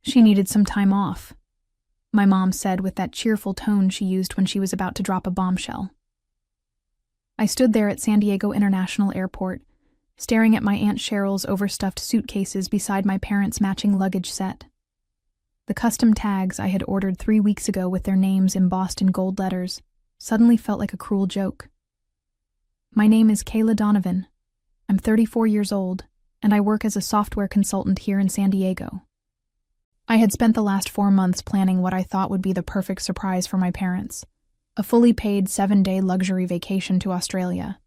She needed some time off, my mom said with that cheerful tone she used when she was about to drop a bombshell. I stood there at San Diego International Airport, staring at my Aunt Cheryl's overstuffed suitcases beside my parents' matching luggage set. The custom tags I had ordered 3 weeks ago with their names embossed in gold letters suddenly felt like a cruel joke. My name is Kayla Donovan. I'm 34 years old, and I work as a software consultant here in San Diego. I had spent the last 4 months planning what I thought would be the perfect surprise for my parents, a fully paid 7-day luxury vacation to Australia.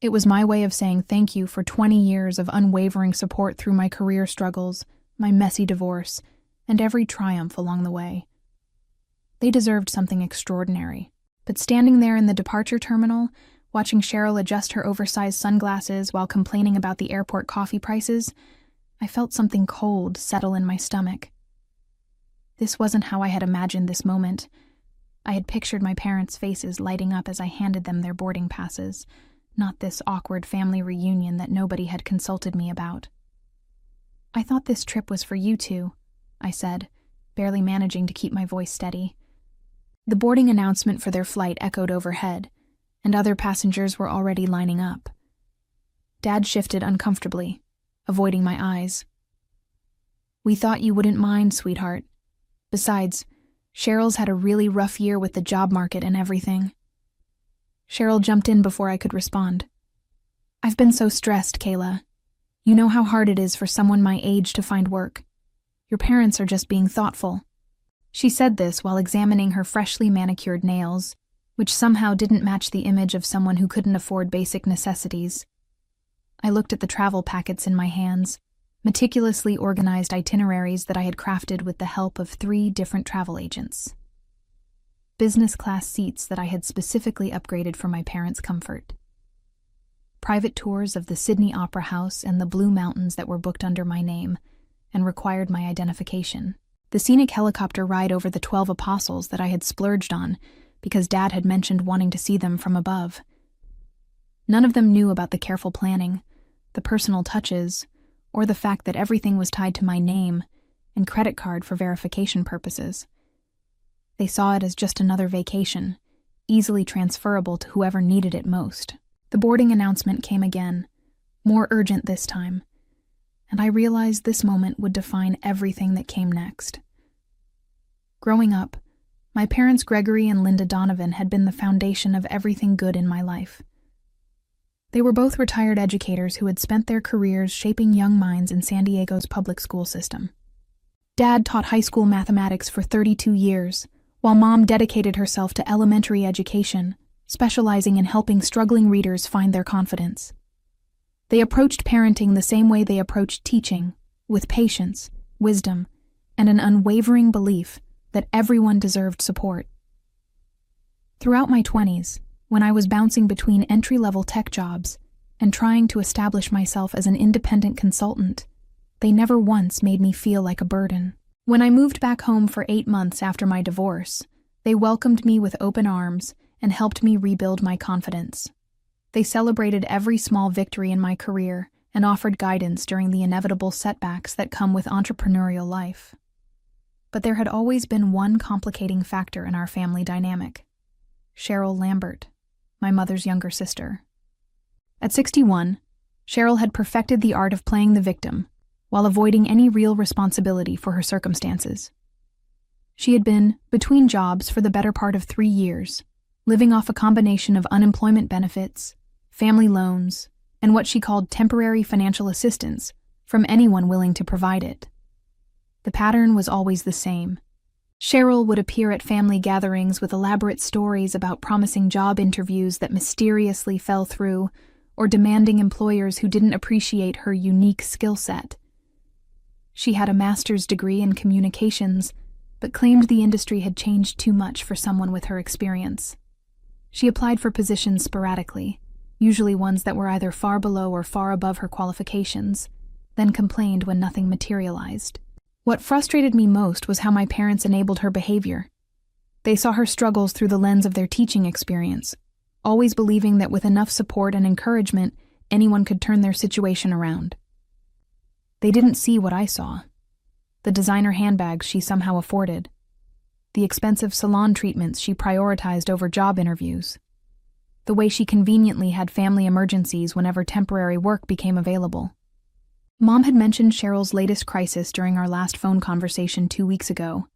It was my way of saying thank you for 20 years of unwavering support through my career struggles, my messy divorce, and every triumph along the way. They deserved something extraordinary, but standing there in the departure terminal, watching Cheryl adjust her oversized sunglasses while complaining about the airport coffee prices, I felt something cold settle in my stomach. This wasn't how I had imagined this moment. I had pictured my parents' faces lighting up as I handed them their boarding passes, not this awkward family reunion that nobody had consulted me about. "I thought this trip was for you two," I said, barely managing to keep my voice steady. The boarding announcement for their flight echoed overhead, and other passengers were already lining up. Dad shifted uncomfortably, avoiding my eyes. "We thought you wouldn't mind, sweetheart. Besides, Cheryl's had a really rough year with the job market and everything." Cheryl jumped in before I could respond. "I've been so stressed, Kayla. You know how hard it is for someone my age to find work. Your parents are just being thoughtful." She said this while examining her freshly manicured nails, which somehow didn't match the image of someone who couldn't afford basic necessities. I looked at the travel packets in my hands, meticulously organized itineraries that I had crafted with the help of 3 different travel agents. Business class seats that I had specifically upgraded for my parents' comfort. Private tours of the Sydney Opera House and the Blue Mountains that were booked under my name and required my identification. The scenic helicopter ride over the 12 Apostles that I had splurged on because Dad had mentioned wanting to see them from above. None of them knew about the careful planning, the personal touches, or the fact that everything was tied to my name and credit card for verification purposes. They saw it as just another vacation, easily transferable to whoever needed it most. The boarding announcement came again, more urgent this time, and I realized this moment would define everything that came next. Growing up, my parents Gregory and Linda Donovan had been the foundation of everything good in my life. They were both retired educators who had spent their careers shaping young minds in San Diego's public school system. Dad taught high school mathematics for 32 years, while Mom dedicated herself to elementary education, specializing in helping struggling readers find their confidence. They approached parenting the same way they approached teaching, with patience, wisdom, and an unwavering belief that everyone deserved support. Throughout my 20s, when I was bouncing between entry-level tech jobs and trying to establish myself as an independent consultant, they never once made me feel like a burden. When I moved back home for 8 months after my divorce, they welcomed me with open arms and helped me rebuild my confidence. They celebrated every small victory in my career and offered guidance during the inevitable setbacks that come with entrepreneurial life. But there had always been one complicating factor in our family dynamic: Cheryl Lambert, my mother's younger sister. At 61, Cheryl had perfected the art of playing the victim while avoiding any real responsibility for her circumstances. She had been between jobs for the better part of 3 years, living off a combination of unemployment benefits, family loans, and what she called temporary financial assistance from anyone willing to provide it. The pattern was always the same. Cheryl would appear at family gatherings with elaborate stories about promising job interviews that mysteriously fell through, or demanding employers who didn't appreciate her unique skill set. She had a master's degree in communications, but claimed the industry had changed too much for someone with her experience. She applied for positions sporadically, usually ones that were either far below or far above her qualifications, then complained when nothing materialized. What frustrated me most was how my parents enabled her behavior. They saw her struggles through the lens of their teaching experience, always believing that with enough support and encouragement, anyone could turn their situation around. They didn't see what I saw: the designer handbags she somehow afforded, the expensive salon treatments she prioritized over job interviews, the way she conveniently had family emergencies whenever temporary work became available. Mom had mentioned Cheryl's latest crisis during our last phone conversation 2 weeks ago.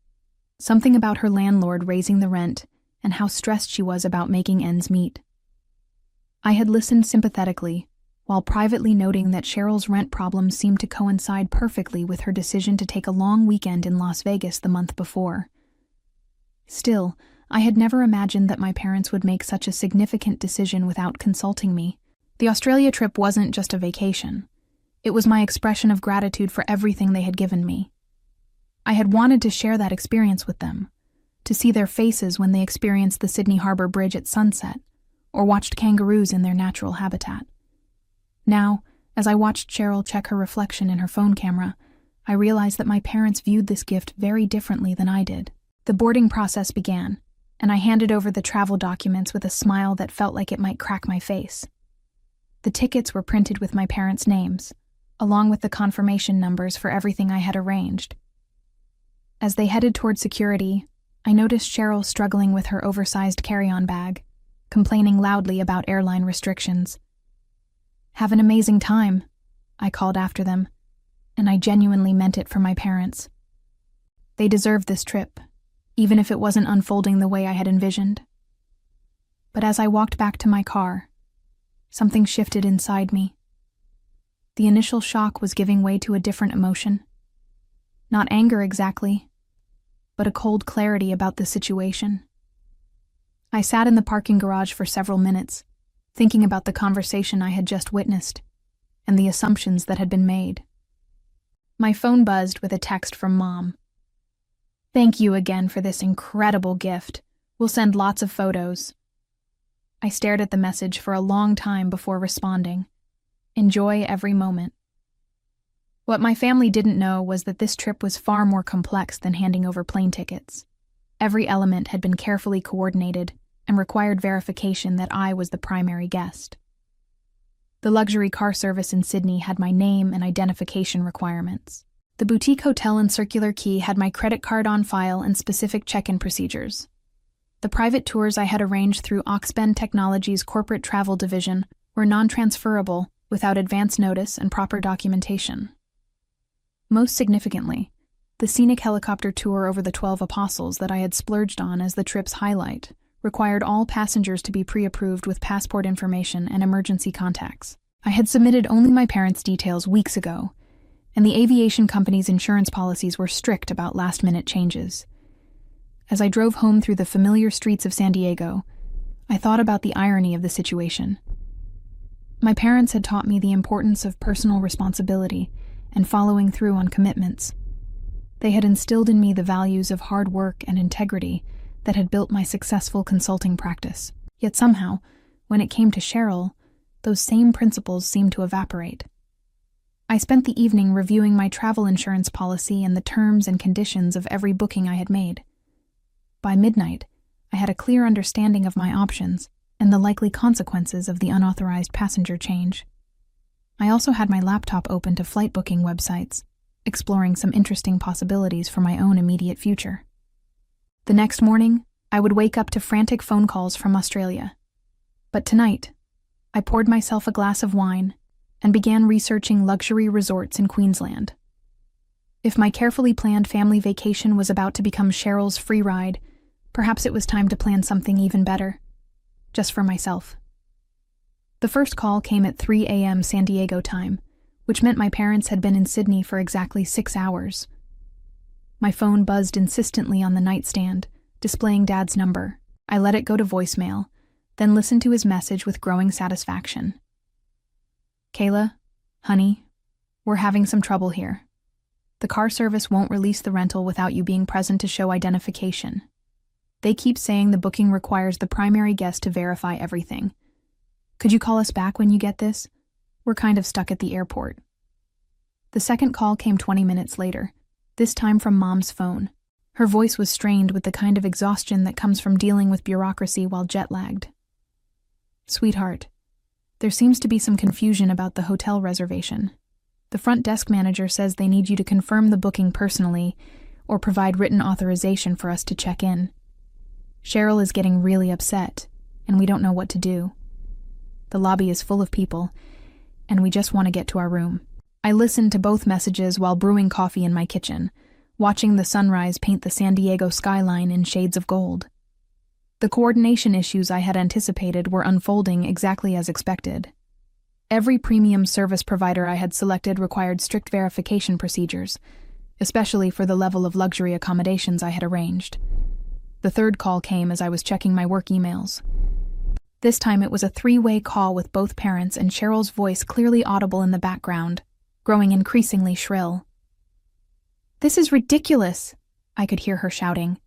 Something about her landlord raising the rent and how stressed she was about making ends meet. I had listened sympathetically, while privately noting that Cheryl's rent problems seemed to coincide perfectly with her decision to take a long weekend in Las Vegas the month before. Still, I had never imagined that my parents would make such a significant decision without consulting me. The Australia trip wasn't just a vacation. It was my expression of gratitude for everything they had given me. I had wanted to share that experience with them, to see their faces when they experienced the Sydney Harbour Bridge at sunset, or watched kangaroos in their natural habitat. Now, as I watched Cheryl check her reflection in her phone camera, I realized that my parents viewed this gift very differently than I did. The boarding process began, and I handed over the travel documents with a smile that felt like it might crack my face. The tickets were printed with my parents' names, along with the confirmation numbers for everything I had arranged. As they headed toward security, I noticed Cheryl struggling with her oversized carry-on bag, complaining loudly about airline restrictions. "Have an amazing time," I called after them, and I genuinely meant it for my parents. They deserved this trip, even if it wasn't unfolding the way I had envisioned. But as I walked back to my car, something shifted inside me. The initial shock was giving way to a different emotion. Not anger exactly, but a cold clarity about the situation. I sat in the parking garage for several minutes, thinking about the conversation I had just witnessed, and the assumptions that had been made. My phone buzzed with a text from Mom. "Thank you again for this incredible gift. We'll send lots of photos." I stared at the message for a long time before responding. Enjoy every moment. What my family didn't know was that this trip was far more complex than handing over plane tickets. Every element had been carefully coordinated and required verification that I was the primary guest. The luxury car service in Sydney had my name and identification requirements. The boutique hotel in Circular Quay had my credit card on file and specific check-in procedures. The private tours I had arranged through Oxbend Technologies' corporate travel division were non-transferable without advance notice and proper documentation. Most significantly, the scenic helicopter tour over the 12 Apostles that I had splurged on as the trip's highlight required all passengers to be pre-approved with passport information and emergency contacts. I had submitted only my parents' details weeks ago, and the aviation company's insurance policies were strict about last-minute changes. As I drove home through the familiar streets of San Diego, I thought about the irony of the situation. My parents had taught me the importance of personal responsibility and following through on commitments. They had instilled in me the values of hard work and integrity that had built my successful consulting practice. Yet somehow, when it came to Cheryl, those same principles seemed to evaporate. I spent the evening reviewing my travel insurance policy and the terms and conditions of every booking I had made. By midnight, I had a clear understanding of my options and the likely consequences of the unauthorized passenger change. I also had my laptop open to flight booking websites, exploring some interesting possibilities for my own immediate future. The next morning, I would wake up to frantic phone calls from Australia. But tonight, I poured myself a glass of wine and began researching luxury resorts in Queensland. If my carefully planned family vacation was about to become Cheryl's free ride, perhaps it was time to plan something even better, just for myself. The first call came at 3 a.m. San Diego time, which meant my parents had been in Sydney for exactly 6 hours. My phone buzzed insistently on the nightstand, displaying Dad's number. I let it go to voicemail, then listened to his message with growing satisfaction. "Kayla, honey, we're having some trouble here. The car service won't release the rental without you being present to show identification. They keep saying the booking requires the primary guest to verify everything. Could you call us back when you get this? We're kind of stuck at the airport." The second call came 20 minutes later, this time from Mom's phone. Her voice was strained with the kind of exhaustion that comes from dealing with bureaucracy while jet-lagged. "Sweetheart, there seems to be some confusion about the hotel reservation. The front desk manager says they need you to confirm the booking personally or provide written authorization for us to check in. Cheryl is getting really upset, and we don't know what to do. The lobby is full of people, and we just want to get to our room. I listened to both messages while brewing coffee in my kitchen, watching the sunrise paint the San Diego skyline in shades of gold. The coordination issues I had anticipated were unfolding exactly as expected. Every premium service provider I had selected required strict verification procedures, especially for the level of luxury accommodations I had arranged. The third call came as I was checking my work emails. This time it was a three-way call with both parents and Cheryl's voice clearly audible in the background, growing increasingly shrill. "This is ridiculous," I could hear her shouting.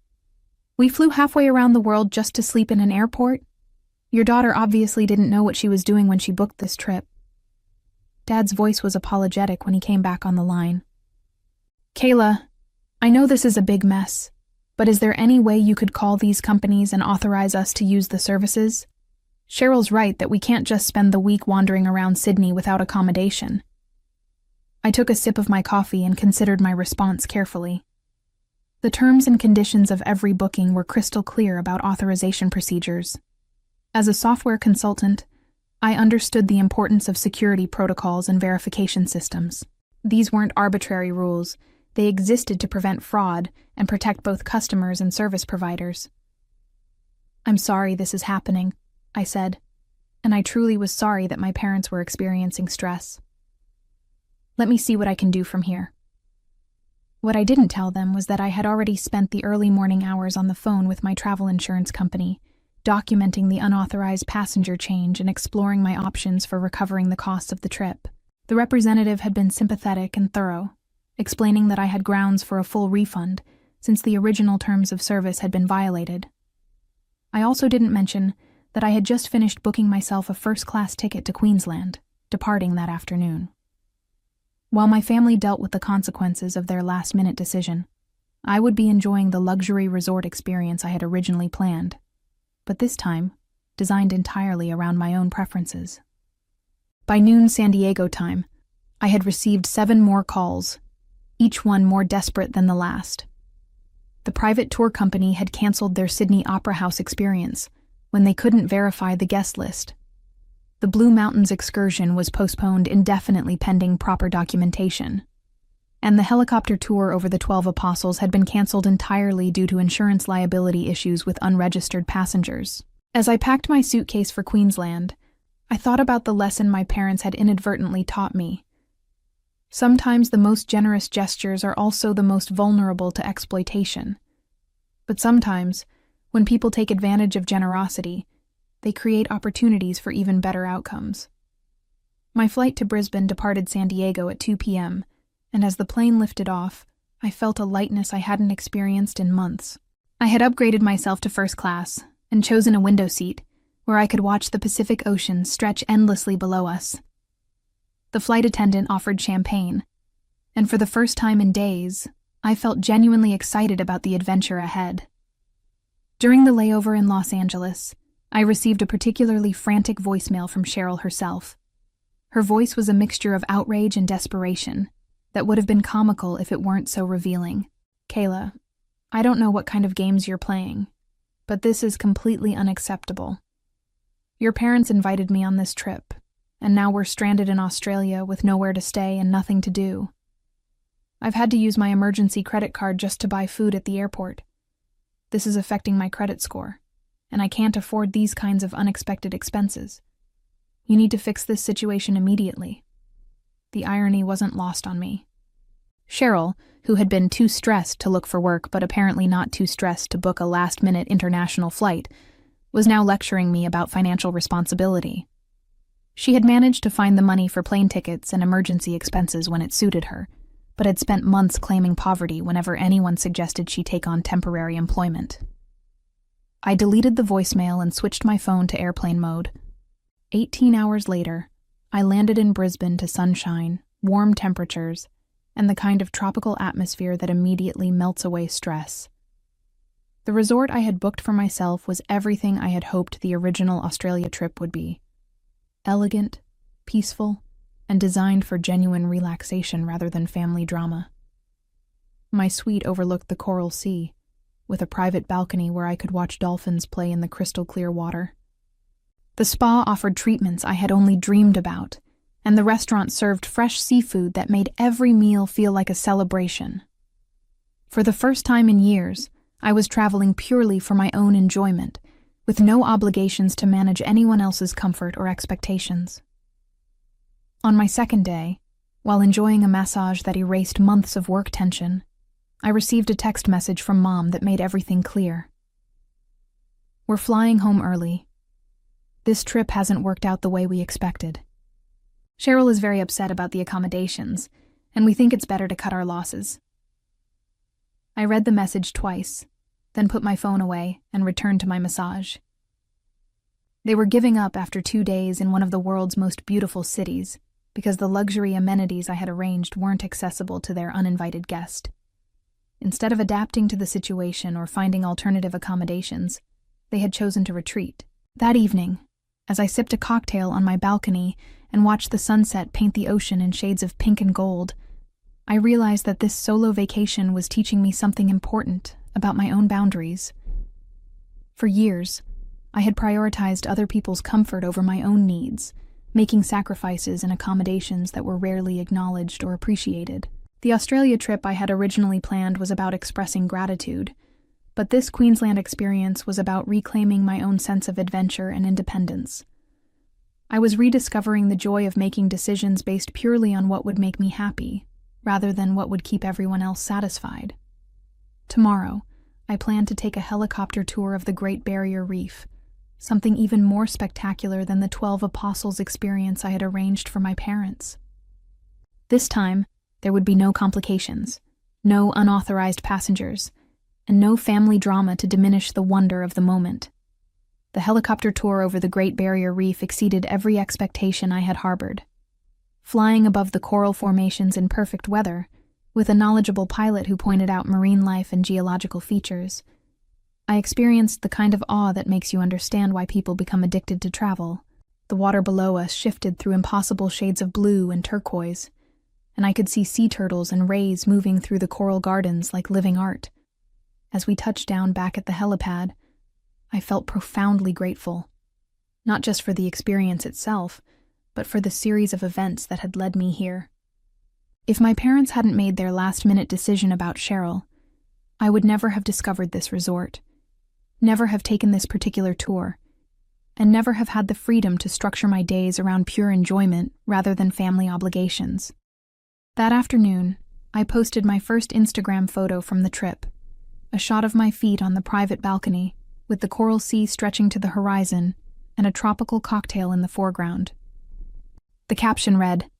"We flew halfway around the world just to sleep in an airport? Your daughter obviously didn't know what she was doing when she booked this trip." Dad's voice was apologetic when he came back on the line. "Kayla, I know this is a big mess, but is there any way you could call these companies and authorize us to use the services? Cheryl's right that we can't just spend the week wandering around Sydney without accommodation." I took a sip of my coffee and considered my response carefully. The terms and conditions of every booking were crystal clear about authorization procedures. As a software consultant, I understood the importance of security protocols and verification systems. These weren't arbitrary rules. They existed to prevent fraud and protect both customers and service providers. "I'm sorry this is happening," I said, and I truly was sorry that my parents were experiencing stress. "Let me see what I can do from here." What I didn't tell them was that I had already spent the early morning hours on the phone with my travel insurance company, documenting the unauthorized passenger change and exploring my options for recovering the costs of the trip. The representative had been sympathetic and thorough, explaining that I had grounds for a full refund since the original terms of service had been violated. I also didn't mention that I had just finished booking myself a first-class ticket to Queensland, departing that afternoon. While my family dealt with the consequences of their last-minute decision, I would be enjoying the luxury resort experience I had originally planned, but this time, designed entirely around my own preferences. By noon San Diego time, I had received 7 more calls, each one more desperate than the last. The private tour company had canceled their Sydney Opera House experience when they couldn't verify the guest list. The Blue Mountains excursion was postponed indefinitely pending proper documentation, and the helicopter tour over the 12 Apostles had been canceled entirely due to insurance liability issues with unregistered passengers. As I packed my suitcase for Queensland, I thought about the lesson my parents had inadvertently taught me. Sometimes the most generous gestures are also the most vulnerable to exploitation. But sometimes, when people take advantage of generosity, they create opportunities for even better outcomes. My flight to Brisbane departed San Diego at 2 p.m., and as the plane lifted off, I felt a lightness I hadn't experienced in months. I had upgraded myself to first class and chosen a window seat where I could watch the Pacific Ocean stretch endlessly below us. The flight attendant offered champagne, and for the first time in days, I felt genuinely excited about the adventure ahead. During the layover in Los Angeles, I received a particularly frantic voicemail from Cheryl herself. Her voice was a mixture of outrage and desperation that would have been comical if it weren't so revealing. "Kayla, I don't know what kind of games you're playing, but this is completely unacceptable. Your parents invited me on this trip, and now we're stranded in Australia with nowhere to stay and nothing to do. I've had to use my emergency credit card just to buy food at the airport. This is affecting my credit score, and I can't afford these kinds of unexpected expenses. You need to fix this situation immediately." The irony wasn't lost on me. Cheryl, who had been too stressed to look for work but apparently not too stressed to book a last-minute international flight, was now lecturing me about financial responsibility. She had managed to find the money for plane tickets and emergency expenses when it suited her, but had spent months claiming poverty whenever anyone suggested she take on temporary employment. I deleted the voicemail and switched my phone to airplane mode. 18 hours later, I landed in Brisbane to sunshine, warm temperatures, and the kind of tropical atmosphere that immediately melts away stress. The resort I had booked for myself was everything I had hoped the original Australia trip would be. Elegant, peaceful, and designed for genuine relaxation rather than family drama. My suite overlooked the Coral Sea, with a private balcony where I could watch dolphins play in the crystal-clear water. The spa offered treatments I had only dreamed about, and the restaurant served fresh seafood that made every meal feel like a celebration. For the first time in years, I was traveling purely for my own enjoyment, with no obligations to manage anyone else's comfort or expectations. On my second day, while enjoying a massage that erased months of work tension, I received a text message from Mom that made everything clear. "We're flying home early. This trip hasn't worked out the way we expected. Cheryl is very upset about the accommodations, and we think it's better to cut our losses." I read the message twice, then put my phone away and returned to my massage. They were giving up after 2 days in one of the world's most beautiful cities because the luxury amenities I had arranged weren't accessible to their uninvited guest. Instead of adapting to the situation or finding alternative accommodations, they had chosen to retreat. That evening, as I sipped a cocktail on my balcony and watched the sunset paint the ocean in shades of pink and gold, I realized that this solo vacation was teaching me something important about my own boundaries. For years, I had prioritized other people's comfort over my own needs, making sacrifices and accommodations that were rarely acknowledged or appreciated. The Australia trip I had originally planned was about expressing gratitude, but this Queensland experience was about reclaiming my own sense of adventure and independence. I was rediscovering the joy of making decisions based purely on what would make me happy, rather than what would keep everyone else satisfied. Tomorrow, I plan to take a helicopter tour of the Great Barrier Reef, something even more spectacular than the 12 Apostles experience I had arranged for my parents. This time, there would be no complications, no unauthorized passengers, and no family drama to diminish the wonder of the moment. The helicopter tour over the Great Barrier Reef exceeded every expectation I had harbored. Flying above the coral formations in perfect weather, with a knowledgeable pilot who pointed out marine life and geological features, I experienced the kind of awe that makes you understand why people become addicted to travel. The water below us shifted through impossible shades of blue and turquoise, and I could see sea turtles and rays moving through the coral gardens like living art. As we touched down back at the helipad, I felt profoundly grateful, not just for the experience itself, but for the series of events that had led me here. If my parents hadn't made their last-minute decision about Cheryl, I would never have discovered this resort, never have taken this particular tour, and never have had the freedom to structure my days around pure enjoyment rather than family obligations. That afternoon, I posted my first Instagram photo from the trip, a shot of my feet on the private balcony, with the Coral Sea stretching to the horizon and a tropical cocktail in the foreground. The caption read,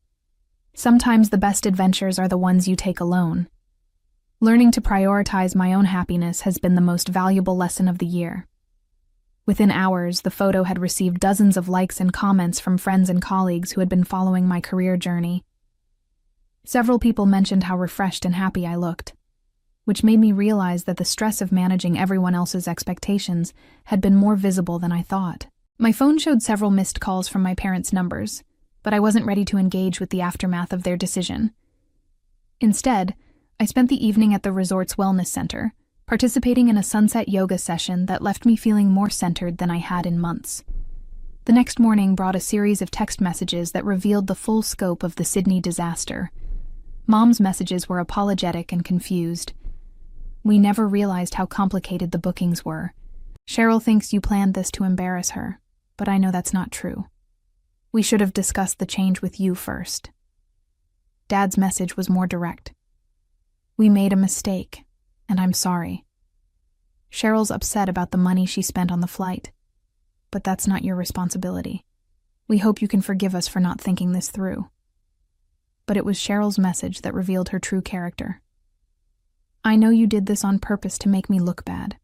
"Sometimes the best adventures are the ones you take alone. Learning to prioritize my own happiness has been the most valuable lesson of the year." Within hours, the photo had received dozens of likes and comments from friends and colleagues who had been following my career journey. Several people mentioned how refreshed and happy I looked, which made me realize that the stress of managing everyone else's expectations had been more visible than I thought. My phone showed several missed calls from my parents' numbers, but I wasn't ready to engage with the aftermath of their decision. Instead, I spent the evening at the resort's wellness center, participating in a sunset yoga session that left me feeling more centered than I had in months. The next morning brought a series of text messages that revealed the full scope of the Sydney disaster. Mom's messages were apologetic and confused. "We never realized how complicated the bookings were. Cheryl thinks you planned this to embarrass her, but I know that's not true. We should have discussed the change with you first." Dad's message was more direct. "We made a mistake, and I'm sorry. Cheryl's upset about the money she spent on the flight, but that's not your responsibility. We hope you can forgive us for not thinking this through." But it was Cheryl's message that revealed her true character. "I know you did this on purpose to make me look bad.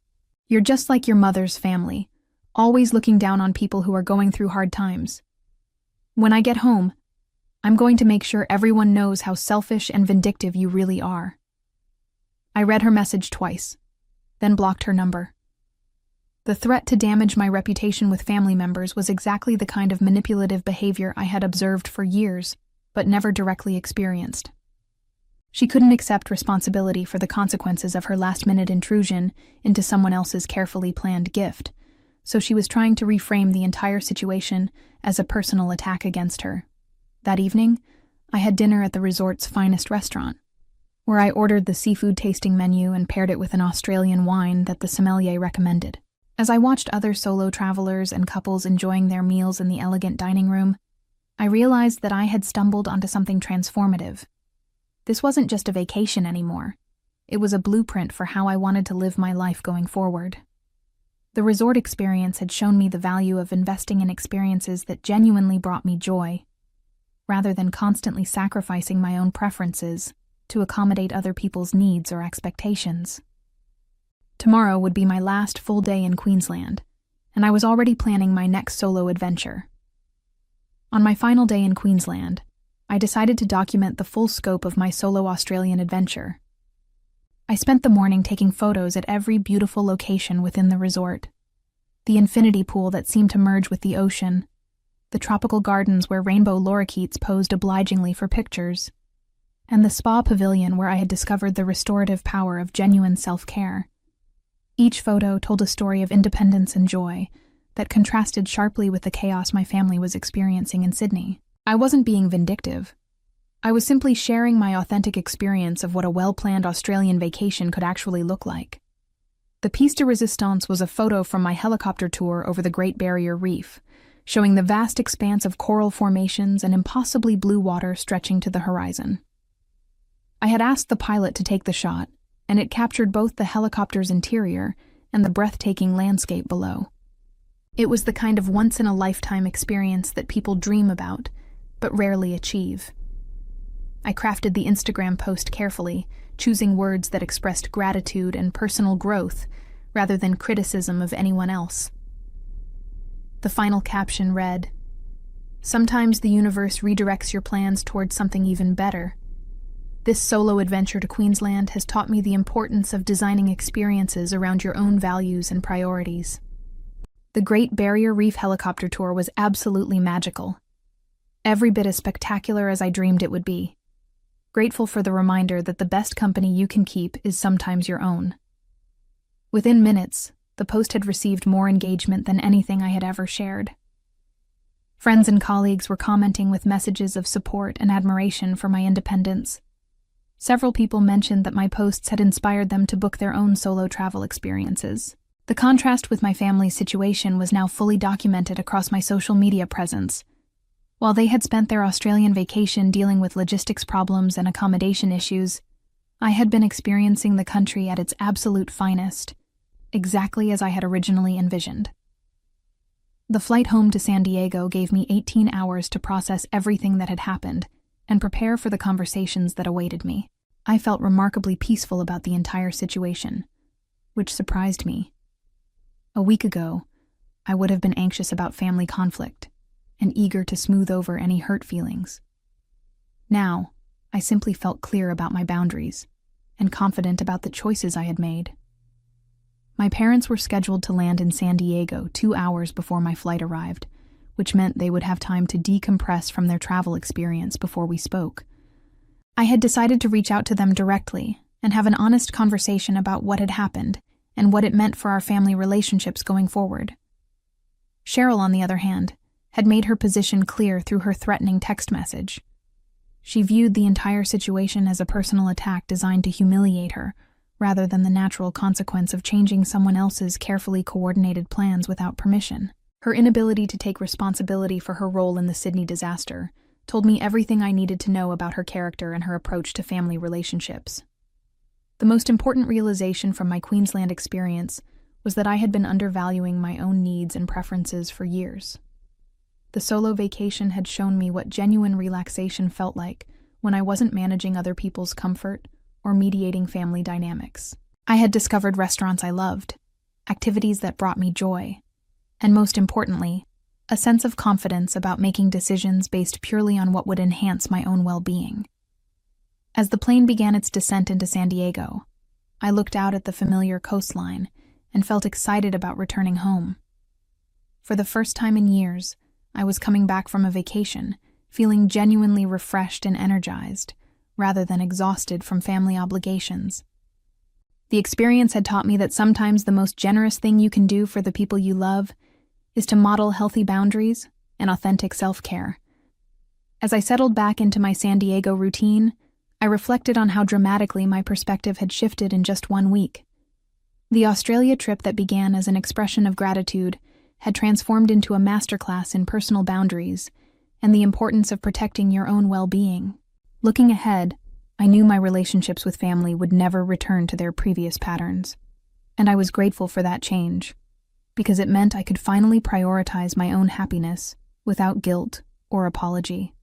You're just like your mother's family, always looking down on people who are going through hard times. When I get home, I'm going to make sure everyone knows how selfish and vindictive you really are." I read her message twice, then blocked her number. The threat to damage my reputation with family members was exactly the kind of manipulative behavior I had observed for years, but never directly experienced. She couldn't accept responsibility for the consequences of her last-minute intrusion into someone else's carefully planned gift, so she was trying to reframe the entire situation as a personal attack against her. That evening, I had dinner at the resort's finest restaurant, where I ordered the seafood tasting menu and paired it with an Australian wine that the sommelier recommended. As I watched other solo travelers and couples enjoying their meals in the elegant dining room, I realized that I had stumbled onto something transformative. This wasn't just a vacation anymore. It was a blueprint for how I wanted to live my life going forward. The resort experience had shown me the value of investing in experiences that genuinely brought me joy, rather than constantly sacrificing my own preferences to accommodate other people's needs or expectations. Tomorrow would be my last full day in Queensland, and I was already planning my next solo adventure. On my final day in Queensland, I decided to document the full scope of my solo Australian adventure. I spent the morning taking photos at every beautiful location within the resort. The infinity pool that seemed to merge with the ocean, the tropical gardens where rainbow lorikeets posed obligingly for pictures, and the spa pavilion where I had discovered the restorative power of genuine self-care. Each photo told a story of independence and joy that contrasted sharply with the chaos my family was experiencing in Sydney. I wasn't being vindictive. I was simply sharing my authentic experience of what a well-planned Australian vacation could actually look like. The piece de resistance was a photo from my helicopter tour over the Great Barrier Reef, showing the vast expanse of coral formations and impossibly blue water stretching to the horizon. I had asked the pilot to take the shot, and it captured both the helicopter's interior and the breathtaking landscape below. It was the kind of once-in-a-lifetime experience that people dream about, but rarely achieve. I crafted the Instagram post carefully, choosing words that expressed gratitude and personal growth rather than criticism of anyone else. The final caption read, "Sometimes the universe redirects your plans towards something even better. This solo adventure to Queensland has taught me the importance of designing experiences around your own values and priorities." The Great Barrier Reef helicopter tour was absolutely magical. Every bit as spectacular as I dreamed it would be. Grateful for the reminder that the best company you can keep is sometimes your own. Within minutes, the post had received more engagement than anything I had ever shared. Friends and colleagues were commenting with messages of support and admiration for my independence. Several people mentioned that my posts had inspired them to book their own solo travel experiences. The contrast with my family's situation was now fully documented across my social media presence. While they had spent their Australian vacation dealing with logistics problems and accommodation issues, I had been experiencing the country at its absolute finest, exactly as I had originally envisioned. The flight home to San Diego gave me 18 hours to process everything that had happened and prepare for the conversations that awaited me. I felt remarkably peaceful about the entire situation, which surprised me. A week ago, I would have been anxious about family conflict and eager to smooth over any hurt feelings. Now, I simply felt clear about my boundaries and confident about the choices I had made. My parents were scheduled to land in San Diego 2 hours before my flight arrived, which meant they would have time to decompress from their travel experience before we spoke. I had decided to reach out to them directly and have an honest conversation about what had happened and what it meant for our family relationships going forward. Cheryl, on the other hand, had made her position clear through her threatening text message. She viewed the entire situation as a personal attack designed to humiliate her, rather than the natural consequence of changing someone else's carefully coordinated plans without permission. Her inability to take responsibility for her role in the Sydney disaster told me everything I needed to know about her character and her approach to family relationships. The most important realization from my Queensland experience was that I had been undervaluing my own needs and preferences for years. The solo vacation had shown me what genuine relaxation felt like when I wasn't managing other people's comfort or mediating family dynamics. I had discovered restaurants I loved, activities that brought me joy, and most importantly, a sense of confidence about making decisions based purely on what would enhance my own well-being. As the plane began its descent into San Diego, I looked out at the familiar coastline and felt excited about returning home. For the first time in years, I was coming back from a vacation feeling genuinely refreshed and energized, rather than exhausted from family obligations. The experience had taught me that sometimes the most generous thing you can do for the people you love is to model healthy boundaries and authentic self-care. As I settled back into my San Diego routine, I reflected on how dramatically my perspective had shifted in just 1 week. The Australia trip that began as an expression of gratitude had transformed into a masterclass in personal boundaries and the importance of protecting your own well-being. Looking ahead, I knew my relationships with family would never return to their previous patterns, and I was grateful for that change, because it meant I could finally prioritize my own happiness without guilt or apology.